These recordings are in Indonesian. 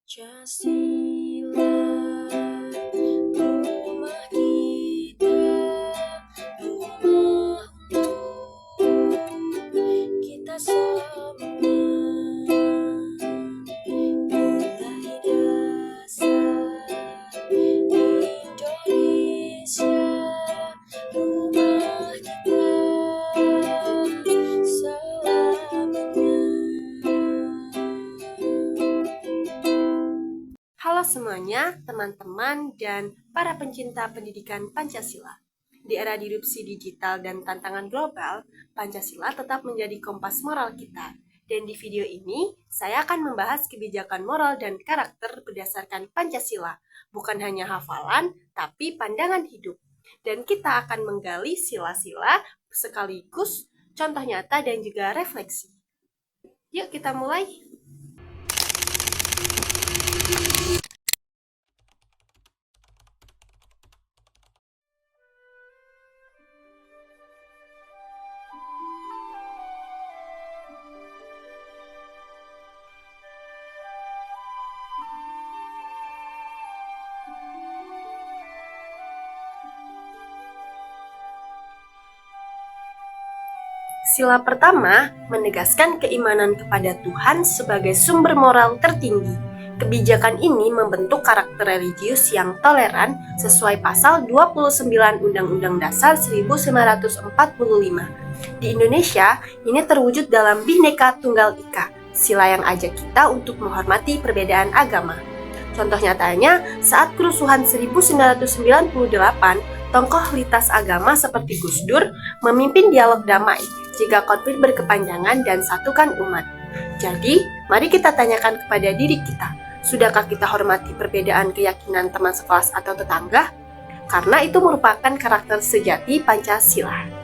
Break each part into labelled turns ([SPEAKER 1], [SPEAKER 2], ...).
[SPEAKER 1] Pancasila, rumah kita, rumah untuk kita semua. Nilai dasar Indonesia, rumah kita selamanya.
[SPEAKER 2] Halo semuanya, teman-teman dan para pencinta pendidikan Pancasila. Di era disrupsi digital dan tantangan global, Pancasila tetap menjadi kompas moral kita. Dan di video ini, saya akan membahas kebijakan moral dan karakter berdasarkan Pancasila. Bukan hanya hafalan, tapi pandangan hidup. Dan kita akan menggali sila-sila sekaligus contoh nyata dan juga refleksi. Yuk kita mulai. Sila pertama menegaskan keimanan kepada Tuhan sebagai sumber moral tertinggi. Kebijakan ini membentuk karakter religius yang toleran sesuai pasal 29 Undang-Undang Dasar 1945. Di Indonesia, ini terwujud dalam Bhinneka Tunggal Ika, sila yang ajak kita untuk menghormati perbedaan agama. Contoh nyatanya, saat kerusuhan 1998, tokoh lintas agama seperti Gus Dur memimpin dialog damai jika konflik berkepanjangan dan satukan umat. Jadi, mari kita tanyakan kepada diri kita, sudahkah kita hormati perbedaan keyakinan teman sekelas atau tetangga? Karena itu merupakan karakter sejati Pancasila.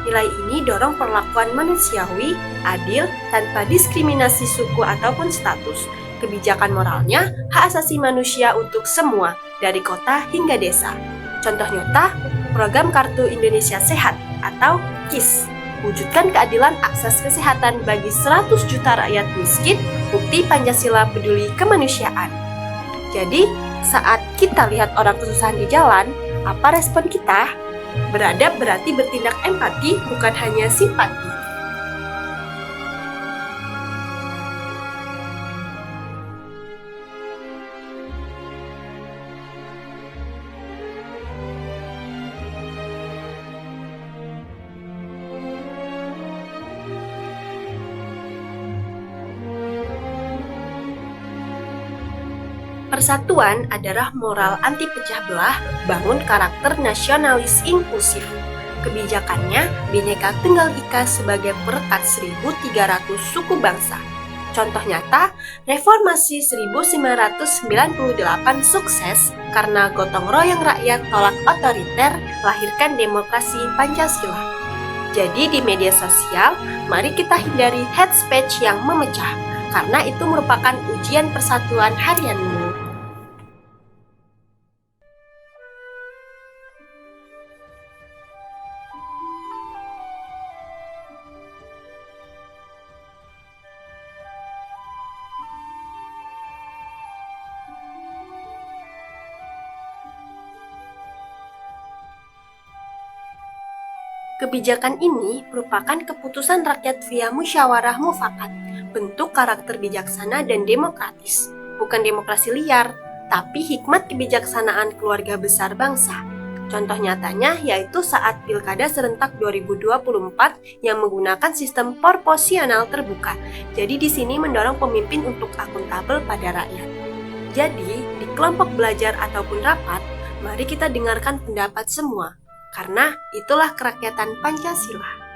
[SPEAKER 2] Nilai ini dorong perlakuan manusiawi, adil, tanpa diskriminasi suku ataupun status. Kebijakan moralnya, hak asasi manusia untuk semua, dari kota hingga desa. Contoh nyata, program Kartu Indonesia Sehat atau KIS. Wujudkan keadilan akses kesehatan bagi 100 juta rakyat miskin, bukti Pancasila peduli kemanusiaan. Jadi, saat kita lihat orang kesusahan di jalan, apa respon kita? Beradab berarti bertindak empati, bukan hanya simpati. Persatuan adalah moral anti pecah belah, bangun karakter nasionalis inklusif. Kebijakannya, Bhinneka Tunggal Ika sebagai perekat 1.300 suku bangsa. Contoh nyata, reformasi 1998 sukses karena gotong royong rakyat tolak otoriter, lahirkan demokrasi Pancasila. Jadi di media sosial, mari kita hindari hate speech yang memecah, karena itu merupakan ujian persatuan harianmu. Kebijakan ini merupakan keputusan rakyat via musyawarah mufakat, bentuk karakter bijaksana dan demokratis. Bukan demokrasi liar, tapi hikmat kebijaksanaan keluarga besar bangsa. Contoh nyatanya yaitu saat Pilkada serentak 2024 yang menggunakan sistem proporsional terbuka. Jadi di sini mendorong pemimpin untuk akuntabel pada rakyat. Jadi, di kelompok belajar ataupun rapat, mari kita dengarkan pendapat semua. karena itulah kerakyatan Pancasila.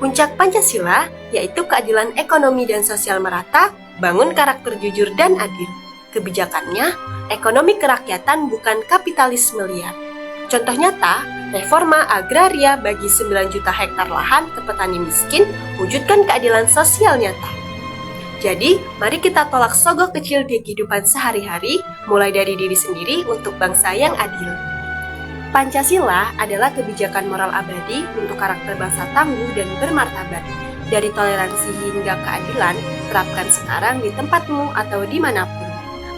[SPEAKER 2] Puncak Pancasila yaitu keadilan ekonomi dan sosial merata, bangun karakter jujur dan adil. Kebijakannya, ekonomi kerakyatan bukan kapitalisme liar. Contoh nyata, reforma agraria bagi 9 juta hektar lahan ke petani miskin, wujudkan keadilan sosial nyata. Jadi, mari kita tolak sogok kecil di kehidupan sehari-hari, mulai dari diri sendiri untuk bangsa yang adil. Pancasila adalah kebijakan moral abadi untuk karakter bangsa tangguh dan bermartabat. Dari toleransi hingga keadilan, terapkan sekarang di tempatmu atau dimanapun.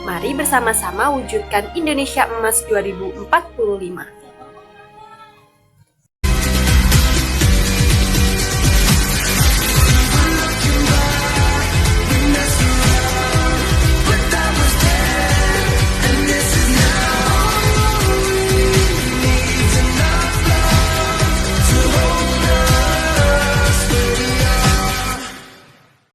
[SPEAKER 2] Mari bersama-sama wujudkan Indonesia Emas 2045.